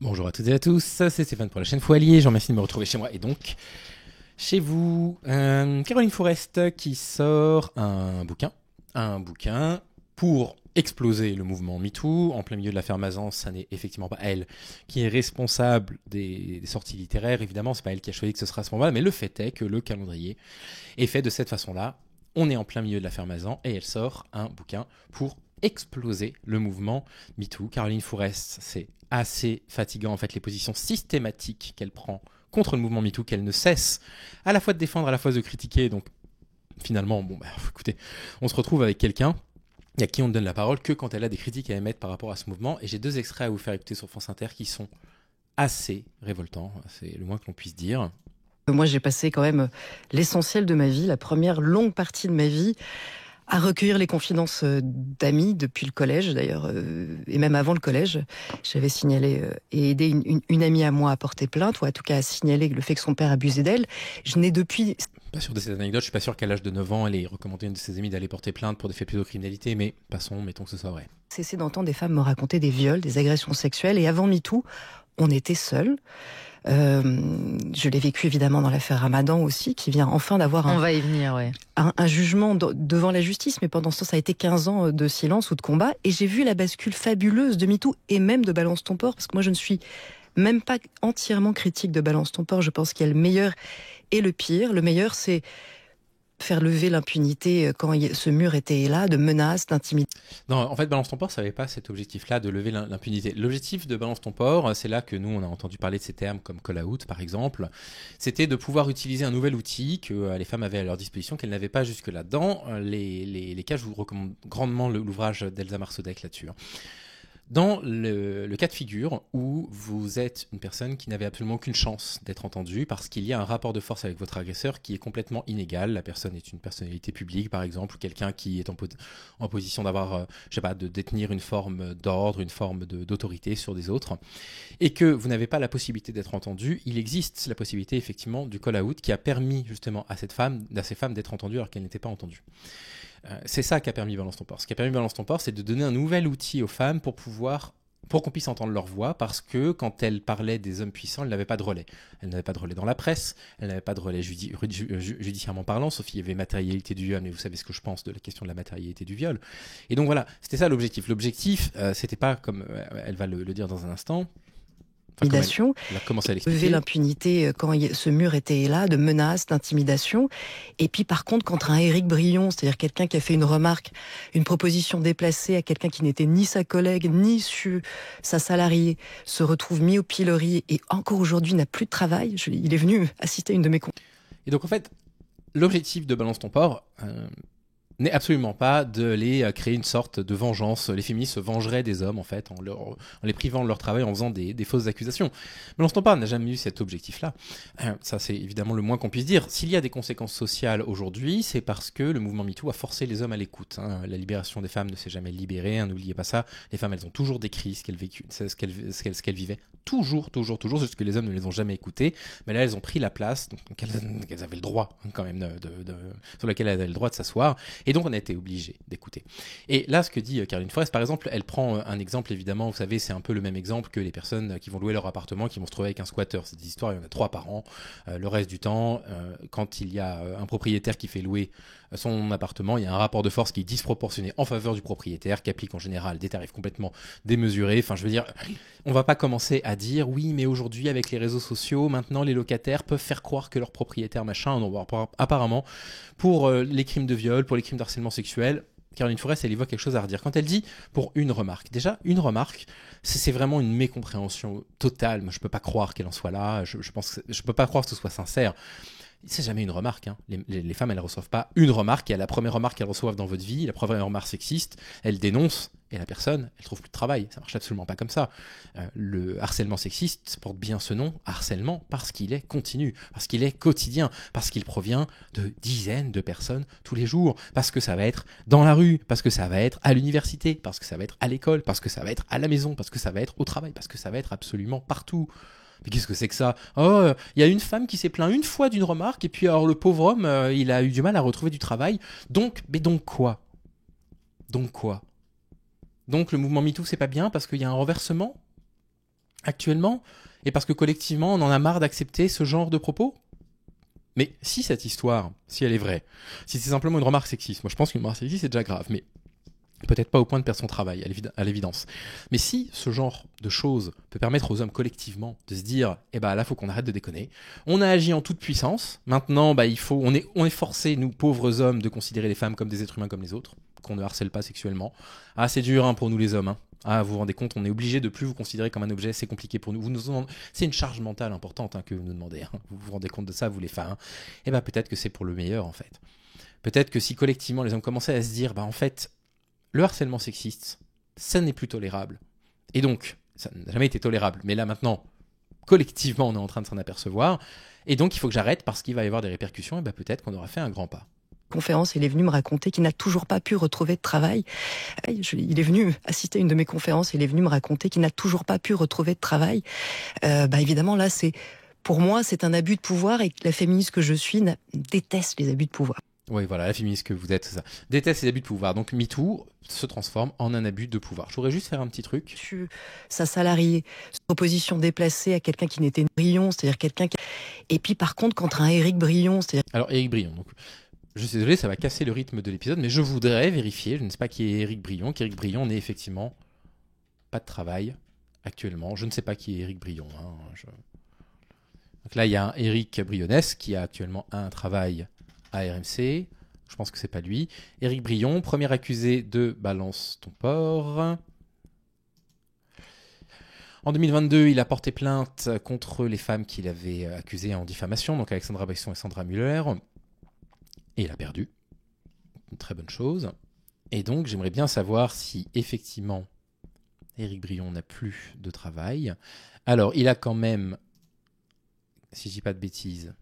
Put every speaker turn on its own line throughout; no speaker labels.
Bonjour à toutes et à tous, c'est Stéphane pour la chaîne Foalier. Je vous remercie de me retrouver chez moi et donc chez vous. Caroline Forest qui sort un bouquin pour exploser le mouvement MeToo. En plein milieu de l'affaire Mazan, ça n'est effectivement pas elle qui est responsable des sorties littéraires. Évidemment, c'est pas elle qui a choisi que ce sera à ce moment-là, mais le fait est que le calendrier est fait de cette façon-là. On est en plein milieu de l'affaire Mazan et elle sort un bouquin pour exploser le mouvement MeToo. Caroline Forest, c'est assez fatigant en fait les positions systématiques qu'elle prend contre le mouvement MeToo, qu'elle ne cesse à la fois de défendre, à la fois de critiquer. Donc finalement, écoutez, on se retrouve avec quelqu'un à qui on ne donne la parole que quand elle a des critiques à émettre par rapport à ce mouvement. Et j'ai 2 extraits à vous faire écouter sur France Inter qui sont assez révoltants, c'est le moins que l'on puisse dire.
Moi, j'ai passé quand même l'essentiel de ma vie, la première longue partie de ma vie, à recueillir les confidences d'amis depuis le collège, d'ailleurs, et même avant le collège. J'avais signalé et aidé une amie à moi à porter plainte, ou en tout cas à signaler le fait que son père abusait d'elle. Je n'ai depuis...
Pas sûr de cette anecdote, je suis pas sûr qu'à l'âge de 9 ans, elle ait recommandé à une de ses amies d'aller porter plainte pour des faits de pédocriminalité, mais passons, mettons que ce soit vrai.
Cessé d'entendre des femmes me raconter des viols, des agressions sexuelles, et avant MeToo, on était seuls. Je l'ai vécu évidemment dans l'affaire Ramadan aussi, qui vient enfin d'avoir
On va y venir, ouais.
un jugement devant la justice, mais pendant ce temps, ça a été 15 ans de silence ou de combat, et j'ai vu la bascule fabuleuse de MeToo et même de Balance ton porc, parce que moi je ne suis même pas entièrement critique de Balance ton porc. Je pense qu'il y a le meilleur et le pire. Le meilleur, c'est faire lever l'impunité quand ce mur était là, de menaces, d'intimidation.
Non, en fait, Balance ton port, ça n'avait pas cet objectif-là de lever l'impunité. L'objectif de Balance ton port, c'est là que nous, on a entendu parler de ces termes comme call out, par exemple, c'était de pouvoir utiliser un nouvel outil que les femmes avaient à leur disposition, qu'elles n'avaient pas jusque-là. Dans les cas, je vous recommande grandement l'ouvrage d'Elsa Marsodek là-dessus. Dans le cas de figure où vous êtes une personne qui n'avait absolument aucune chance d'être entendue parce qu'il y a un rapport de force avec votre agresseur qui est complètement inégal. La personne est une personnalité publique, par exemple, ou quelqu'un qui est en position d'avoir, de détenir une forme d'ordre, une forme d'autorité sur des autres, et que vous n'avez pas la possibilité d'être entendu. Il existe la possibilité, effectivement, du call-out qui a permis justement à ces femmes d'être entendues alors qu'elles n'étaient pas entendues. C'est ça qu'a permis Balance ton port. Ce qui a permis Balance ton port, c'est de donner un nouvel outil aux femmes pour qu'on puisse entendre leur voix, parce que quand elles parlaient des hommes puissants, elles n'avaient pas de relais. Elles n'avaient pas de relais dans la presse, elles n'avaient pas de relais judiciairement parlant, sauf qu'il y avait matérialité du viol, mais vous savez ce que je pense de la question de la matérialité du viol. Et donc voilà, c'était ça l'objectif. L'objectif, c'était pas, comme elle va le dire dans un instant, elle a commencé à l'expliquer.
Lever l'impunité quand ce mur était là, de menaces, d'intimidation. Et puis par contre, quand un Éric Brion, c'est-à-dire quelqu'un qui a fait une remarque, une proposition déplacée à quelqu'un qui n'était ni sa collègue, ni sa salariée, se retrouve mis au pilori et encore aujourd'hui n'a plus de travail, il est venu assister à une de mes conférences.
Et donc en fait, l'objectif de Balance ton port n'est absolument pas de les créer une sorte de vengeance. Les féministes se vengeraient des hommes, en fait, en les privant de leur travail, en faisant des fausses accusations. Balance ton port n'a jamais eu cet objectif-là. Ça, c'est évidemment le moins qu'on puisse dire. S'il y a des conséquences sociales aujourd'hui, c'est parce que le mouvement MeToo a forcé les hommes à l'écoute. La libération des femmes ne s'est jamais libérée, n'oubliez pas ça. Les femmes, elles ont toujours décrit ce qu'elles vivaient. Toujours, juste que les hommes ne les ont jamais écoutées. Mais là, elles ont pris la place, donc elles avaient le droit, quand même, sur laquelle elles avaient le droit de s'asseoir. Et donc, on a été obligé d'écouter. Et là, ce que dit Caroline Forest, par exemple, elle prend un exemple, évidemment, vous savez, c'est un peu le même exemple que les personnes qui vont louer leur appartement, qui vont se trouver avec un squatteur. C'est des histoires, il y en a 3 par an. Le reste du temps, quand il y a un propriétaire qui fait louer son appartement, il y a un rapport de force qui est disproportionné en faveur du propriétaire, qui applique en général des tarifs complètement démesurés. Enfin, je veux dire, on va pas commencer à dire, oui, mais aujourd'hui, avec les réseaux sociaux, maintenant, les locataires peuvent faire croire que leur propriétaire, machin, non, apparemment, pour les crimes de viol, pour les crimes d'harcèlement sexuel, Caroline Forest, elle évoque quelque chose à redire. Quand elle dit pour une remarque, déjà, une remarque, c'est vraiment une mécompréhension totale. Moi, je peux pas croire qu'elle en soit là. Je peux pas croire que ce soit sincère. C'est jamais une remarque. Les femmes, elles ne reçoivent pas une remarque. Et à la première remarque qu'elles reçoivent dans votre vie, la première remarque sexiste, elles dénoncent. Et la personne, elle trouve plus de travail. Ça marche absolument pas comme ça. Le harcèlement sexiste porte bien ce nom, harcèlement, parce qu'il est continu, parce qu'il est quotidien, parce qu'il provient de dizaines de personnes tous les jours, parce que ça va être dans la rue, parce que ça va être à l'université, parce que ça va être à l'école, parce que ça va être à la maison, parce que ça va être au travail, parce que ça va être absolument partout. Mais qu'est-ce que c'est que ça ? Oh, il y a une femme qui s'est plaint une fois d'une remarque, et puis alors le pauvre homme, il a eu du mal à retrouver du travail. Donc quoi ? Donc le mouvement MeToo, c'est pas bien parce qu'il y a un renversement ? actuellement, et parce que collectivement, on en a marre d'accepter ce genre de propos. Mais si cette histoire, si elle est vraie, si c'est simplement une remarque sexiste, moi je pense qu'une remarque sexiste c'est déjà grave, mais peut-être pas au point de perdre son travail, à l'évidence. Mais si ce genre de choses peut permettre aux hommes collectivement de se dire, eh ben là, faut qu'on arrête de déconner. On a agi en toute puissance. Maintenant, on est forcés, nous pauvres hommes, de considérer les femmes comme des êtres humains comme les autres, qu'on ne harcèle pas sexuellement. Ah, c'est dur pour nous les hommes. Ah, vous vous rendez compte, on est obligé de plus vous considérer comme un objet, c'est compliqué pour nous. C'est une charge mentale importante que vous nous demandez. Vous vous rendez compte de ça, vous les femmes. Eh ben peut-être que c'est pour le meilleur en fait. Peut-être que si collectivement les hommes commençaient à se dire, en fait, le harcèlement sexiste, ça n'est plus tolérable. Et donc, ça n'a jamais été tolérable. Mais là, maintenant, collectivement, on est en train de s'en apercevoir. Et donc, il faut que j'arrête parce qu'il va y avoir des répercussions. Et peut-être qu'on aura fait un grand pas.
Conférence, il est venu me raconter qu'il n'a toujours pas pu retrouver de travail. Il est venu assister à une de mes conférences, il est venu me raconter qu'il n'a toujours pas pu retrouver de travail. Évidemment, là, pour moi, c'est un abus de pouvoir et la féministe que je suis déteste les abus de pouvoir.
Oui, voilà, la féministe que vous êtes, c'est ça. Déteste les abus de pouvoir. Donc MeToo se transforme en un abus de pouvoir. Je voudrais juste faire un petit truc.
Sa salariée, sa proposition déplacée à quelqu'un qui n'était Brion, c'est-à-dire quelqu'un qui... Et puis par contre, contre un Éric Brion, c'est-à-dire...
Alors Éric Brion, donc... Je suis désolé, ça va casser le rythme de l'épisode, mais je voudrais vérifier, je ne sais pas qui est Éric Brion, qu'Éric Brion n'ait effectivement pas de travail actuellement. Je ne sais pas qui est Éric Brion. Donc là, il y a un Éric Brionès qui a actuellement un travail à RMC. Je pense que c'est pas lui. Éric Brion, premier accusé de Balance ton porc. En 2022, il a porté plainte contre les femmes qu'il avait accusées en diffamation, donc Alexandra Besson et Sandra Muller. Et il a perdu. Une très bonne chose. Et donc, j'aimerais bien savoir si, effectivement, Éric Brion n'a plus de travail. Alors, il a quand même, si je dis pas de bêtises,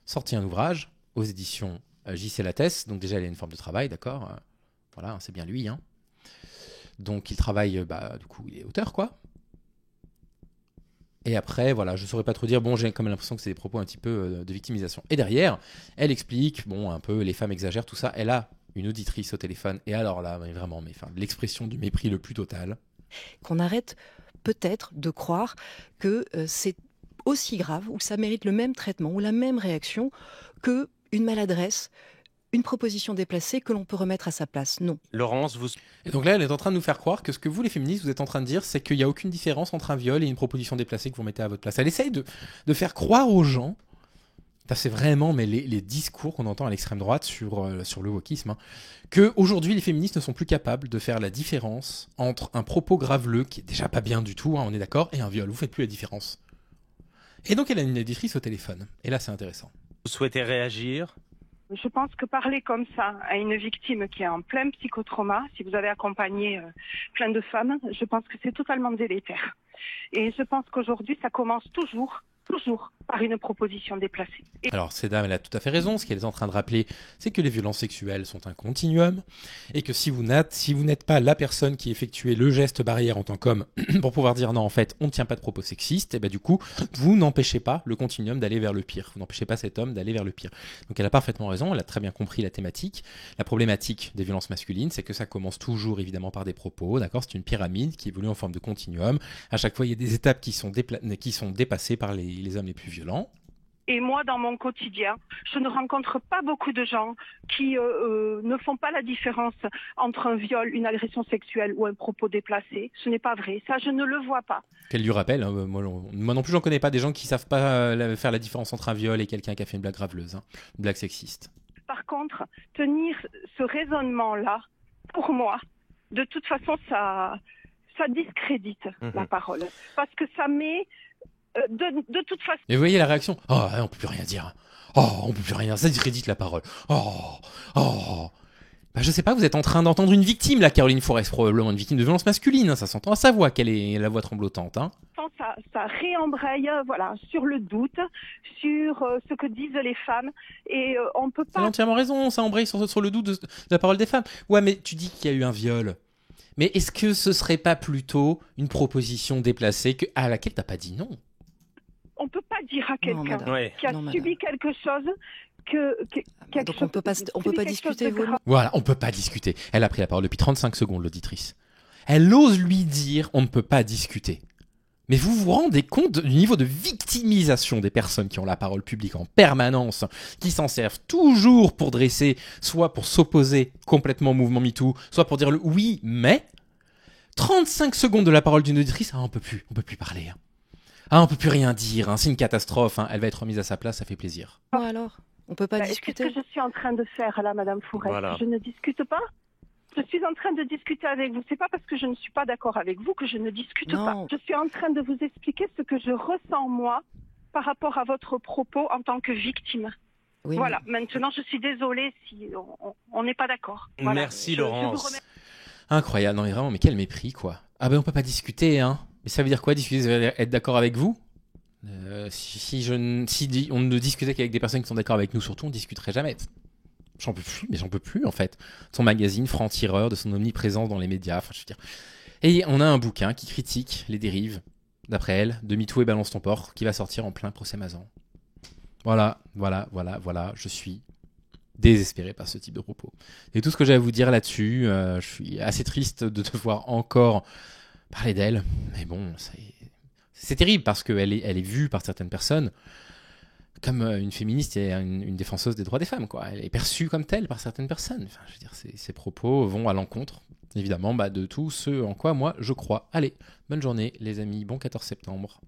sorti un ouvrage aux éditions J.C. Lattès. Donc déjà, il a une forme de travail, d'accord. Voilà, c'est bien lui. Donc, il travaille, du coup, il est auteur, quoi. Et après, voilà, je ne saurais pas trop dire. Bon, j'ai quand même l'impression que c'est des propos un petit peu de victimisation. Et derrière, elle explique, un peu, les femmes exagèrent, tout ça. Elle a une auditrice au téléphone. Et alors là, vraiment, l'expression du mépris le plus total.
Qu'on arrête peut-être de croire que c'est aussi grave, ou que ça mérite le même traitement, ou la même réaction, qu'une maladresse, une proposition déplacée que l'on peut remettre à sa place. Non.
Laurence, vous...
Et donc là, elle est en train de nous faire croire que ce que vous, les féministes, vous êtes en train de dire, c'est qu'il n'y a aucune différence entre un viol et une proposition déplacée que vous mettez à votre place. Elle essaye de faire croire aux gens, ça c'est vraiment les discours qu'on entend à l'extrême droite sur le wokisme, qu'aujourd'hui les féministes ne sont plus capables de faire la différence entre un propos graveleux, qui est déjà pas bien du tout, on est d'accord, et un viol. Vous faites plus la différence. Et donc elle a une éditrice au téléphone. Et là, c'est intéressant.
Vous souhaitez réagir ?
Je pense que parler comme ça à une victime qui est en plein psychotrauma, si vous avez accompagné plein de femmes, je pense que c'est totalement délétère. Et je pense qu'aujourd'hui, ça commence toujours par une proposition déplacée.
Alors, cette dame, elle a tout à fait raison. Ce qu'elle est en train de rappeler, c'est que les violences sexuelles sont un continuum et que si vous n'êtes pas la personne qui effectuait le geste barrière en tant qu'homme pour pouvoir dire non, en fait, on ne tient pas de propos sexistes, et du coup, vous n'empêchez pas le continuum d'aller vers le pire. Vous n'empêchez pas cet homme d'aller vers le pire. Donc, elle a parfaitement raison. Elle a très bien compris la thématique. La problématique des violences masculines, c'est que ça commence toujours, évidemment, par des propos. D'accord ? C'est une pyramide qui évolue en forme de continuum. À chaque fois, il y a des étapes qui sont dépassées par les hommes les plus violents.
Et moi, dans mon quotidien, je ne rencontre pas beaucoup de gens qui ne font pas la différence entre un viol, une agression sexuelle ou un propos déplacé. Ce n'est pas vrai. Ça, je ne le vois pas.
Qu'elle lui rappelle, moi non plus, j'en connais pas des gens qui savent pas faire la différence entre un viol et quelqu'un qui a fait une blague graveleuse, une blague sexiste.
Par contre, tenir ce raisonnement-là, pour moi, de toute façon, ça discrédite la parole. Parce que ça met... De toute façon.
Et vous voyez la réaction ? Oh, on peut plus rien dire. Oh, on peut plus rien. Ça discrédite la parole. Oh. Je sais pas, vous êtes en train d'entendre une victime, là, Caroline Forest, probablement une victime de violence masculine. Ça s'entend à sa voix qu'elle est la voix tremblotante.
Ça réembraye, sur le doute, sur ce que disent les femmes, et on peut pas.
Elle a entièrement raison. Ça embraye sur le doute de la parole des femmes. Ouais, mais tu dis qu'il y a eu un viol. Mais est-ce que ce serait pas plutôt une proposition déplacée à laquelle t'as pas dit non ?
On peut pas dire à quelqu'un qui a subi quelque chose
donc on peut pas discuter.
Voilà, on peut pas discuter. Elle a pris la parole depuis 35 secondes, l'auditrice. Elle ose lui dire on ne peut pas discuter. Mais vous vous rendez compte du niveau de victimisation des personnes qui ont la parole publique en permanence, qui s'en servent toujours pour dresser, soit pour s'opposer complètement au mouvement MeToo, soit pour dire le oui, mais 35 secondes de la parole d'une auditrice, on peut plus parler. On peut plus rien dire, c'est une catastrophe, elle va être remise à sa place, ça fait plaisir.
Bon alors, on peut pas discuter.
Qu'est-ce que je suis en train de faire là, Madame Fourette?
Voilà.
Je ne discute pas. Je suis en train de discuter avec vous. C'est pas parce que je ne suis pas d'accord avec vous que je ne discute pas. Je suis en train de vous expliquer ce que je ressens moi par rapport à votre propos en tant que victime.
Oui,
voilà. Maintenant, je suis désolée si on n'est pas d'accord. Voilà.
Merci Laurence.
Incroyable, non mais vraiment, mais quel mépris quoi. Ah ben on peut pas discuter, Mais ça veut dire quoi discuter? Ça veut dire être d'accord avec vous? Si on ne discutait qu'avec des personnes qui sont d'accord avec nous, surtout, on discuterait jamais. J'en peux plus en fait. De son magazine franc-tireur, de son omniprésence dans les médias, je veux dire. Et on a un bouquin qui critique les dérives, d'après elle, de MeToo et Balance ton porc, qui va sortir en plein procès Mazan. Voilà, je suis désespéré par ce type de propos. Et tout ce que j'ai à vous dire là-dessus, je suis assez triste de devoir encore parler d'elle, mais bon, c'est terrible parce qu'elle est vue par certaines personnes comme une féministe et une défenseuse des droits des femmes, quoi. Elle est perçue comme telle par certaines personnes. Enfin, je veux dire, ces propos vont à l'encontre, évidemment, de tout ce en quoi moi je crois. Allez, bonne journée les amis, bon 14 septembre.